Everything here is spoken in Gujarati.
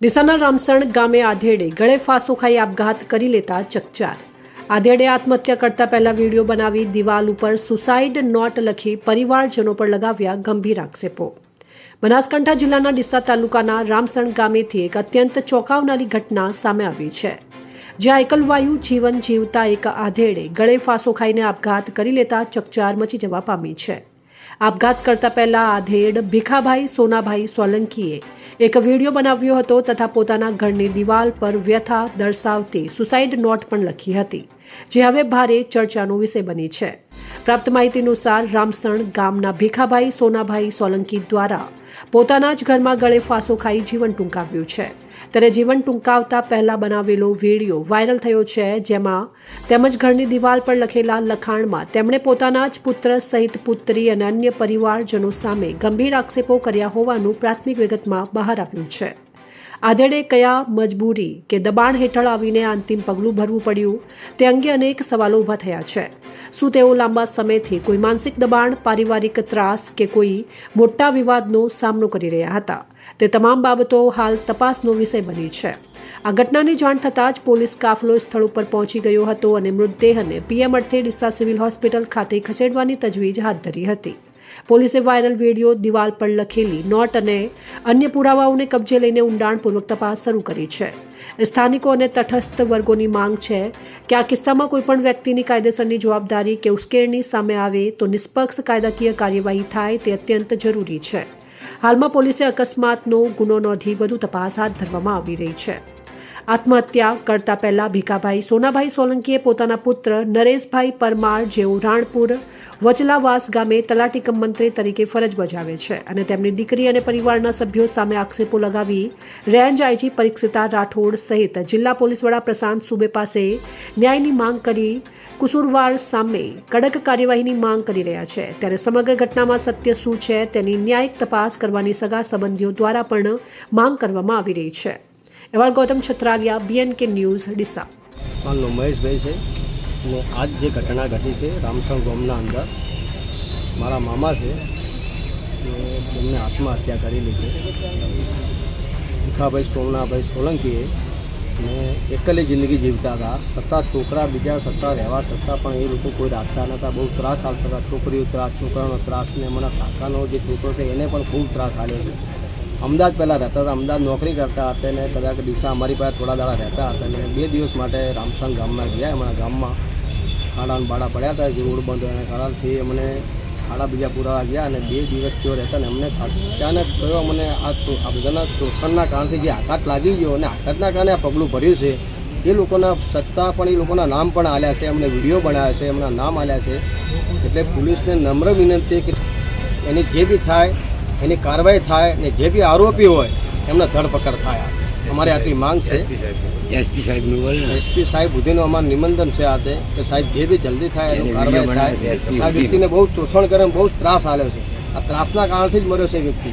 ડીસાના રામસણ ગામે આધેડે ગળે ફાંસો ખાઈ આપઘાત કરી લેતા ચકચાર। આધેડે આત્મહત્યા કરતા પહેલા વિડીયો બનાવી દિવાલ ઉપર સુસાઇડ નોટ લખી પરિવારજનો પર લગાવ્યા ગંભીર આક્ષેપો। બનાસકાંઠા જિલ્લાના ડીસા તાલુકાના રામસણ ગામેથી એક અત્યંત ચોંકાવનારી ઘટના સામે આવી છે, જ્યાં એકલવાયુ જીવન જીવતા એક આધેડે ગળે ફાંસો ખાઈને આપઘાત કરી લેતા ચકચાર મચી જવા પામી છે। આપઘાત કરતા પહેલા આધેડ ભીખાભાઈ સોનાભાઈ સોલંકીએ એક વિડીયો બનાવ્યો હતો તથા પોતાના ઘરની દિવાલ પર વ્યથા દર્શાવતી સુસાઇડ નોટ પણ લખી હતી, જે હવે ભારે ચર્ચાનો વિષય બની છે। પ્રાપ્ત માહિતી અનુસાર રામસણ ગામના ભીખાભાઈ સોનાભાઈ સોલંકી દ્વારા પોતાના જ ઘરમાં ગળે ફાંસો ખાઈ જીવન ટૂંકાવ્યું છે। ત્યારે જીવન ટૂંકાવતા પહેલા બનાવેલો વિડીયો વાયરલ થયો છે, જેમાં તેમજ ઘરની દિવાલ પર લખેલા લખાણમાં તેમણે પોતાના જ પુત્ર સહિત પુત્રી અને અન્ય પરિવારજનો સામે ગંભીર આક્ષેપો કર્યા હોવાનું પ્રાથમિક વિગતમાં બહાર આવ્યું છે। આધેડે કયા મજબૂરી કે દબાણ હેઠળ આવીને અંતિમ પગલું ભરવું પડ્યું તે અંગે અનેક સવાલો ઊભા થયા છે। શું તેઓ લાંબા સમયથી કોઈ માનસિક દબાણ, પારિવારિક ત્રાસ કે કોઈ મોટા વિવાદનો સામનો કરી રહ્યા હતા? તે તમામ બાબતો હાલ તપાસનો વિષય બની છે। આ ઘટનાની જાણ થતાં જ પોલીસ કાફલો સ્થળ ઉપર પહોંચી ગયો હતો અને મૃતદેહને પીએમ અર્થે ડીસા સિવિલ હોસ્પિટલ ખાતે ખસેડવાની તજવીજ હાથ ધરી હતી। પોલીસે વાયરલ વિડીયો, દિવાલ પર લખેલી નોટ અને અન્ય પુરાવાઓને કબજે લઈને ઊંડાણપૂર્વક તપાસ શરૂ કરી છે। સ્થાનિકો અને તટસ્થ વર્ગોની માંગ છે કે આ કિસ્સામાં કોઈપણ વ્યક્તિની કાયદેસરની જવાબદારી કે ઉશ્કેરણી સામે આવે તો નિષ્પક્ષ કાયદાકીય કાર્યવાહી થાય તે અત્યંત જરૂરી છે। હાલમાં પોલીસે અકસ્માતનો ગુનો નોંધી વધુ તપાસ હાથ ધરવામાં આવી રહી છે। આત્મહત્યા કરતા પહેલા ભીખાભાઈ સોનાભાઈ સોલંકીએ પોતાના પુત્ર નરેશભાઈ પરમાર, જેઓ રાણપુર વચલાવાસ ગામે તલાટી કમ મંત્રી તરીકે ફરજ બજાવે છે, અને તેમની દીકરી અને પરિવારના સભ્યો સામે આક્ષેપો લગાવી રેન્જ આઈજી પરીક્ષિતા રાઠોડ સહિત જિલ્લા પોલીસ વડા પ્રશાંત સુબે પાસે ન્યાયની માંગ કરી કસૂરવાર સામે કડક કાર્યવાહીની માંગ કરી રહ્યા છે। ત્યારે સમગ્ર ઘટનામાં સત્ય શું છે તેની ન્યાયિક તપાસ કરવાની સગા સંબંધીઓ દ્વારા પણ માંગ કરવામાં આવી રહી છે। એવા ગૌતમ છત્રાલિયા, BNK ન્યૂઝ, ડીસા। મારું નામ મહેશભાઈ છે અને આજ જે ઘટના ઘટી છે રામસણ ગામના અંદર મારા મામા છે કે તેમને આત્મહત્યા કરેલી છે। ભીખાભાઈ સોમનાભાઈ સોલંકીએ અને એકલી જિંદગી જીવતા હતા, છતાં છોકરા બીજા છતાં રહેવા છતાં પણ એ લોકો કોઈ રાખતા નહોતા, બહુ ત્રાસ આપતા હતા। છોકરીઓ ત્રાસ, છોકરાનો ત્રાસ, ને અમારા કાકાનો જે છોકરો છે એને પણ ખૂબ ત્રાસ આપ્યો છે। અમદાવાદ પહેલાં રહેતા હતા, અમદાવાદ નોકરી કરતા હતા ને કદાચ ડીસા અમારી પાસે થોડા દાડા રહેતા હતા ને 2 દિવસ માટે રામસણ ગામમાં ગયા। અમારા ગામમાં ખાડાને બાડા પડ્યા હતા, જે રોડ બંધ હોય ખાડાથી અમને ખાડા બીજા પુરાવા ગયા અને 2 દિવસ જો રહેતા ને અમને અચાનક કયો અમને આ બધાના શોષણના કારણથી જે આઘાત લાગી ગયો અને આઘાતના કારણે આ પગલું ભર્યું છે, એ લોકોના સત્તા પણ એ લોકોના નામ પણ આલ્યા છે, અમને વિડીયો બનાવ્યા છે, એમના નામ આલ્યા છે। એટલે પોલીસને નમ્ર વિનંતી કે એની જે બી થાય એની કાર્યવાહી થાય ને જે બી આરોપી હોય એમને ધરપકડ થાય। અમારી આટલી માંગ છે। એસપી સાહેબ સુધીનું અમારું નિમંત્રણ છે આ કે સાહેબ જે બી જલ્દી થાય એનું કાર્યવાહી થાય। આ વ્યક્તિને બહુ શોષણ કરે, બહુ ત્રાસ આલ્યો છે, આ ત્રાસના કારણથી જ મર્યો છે વ્યક્તિ।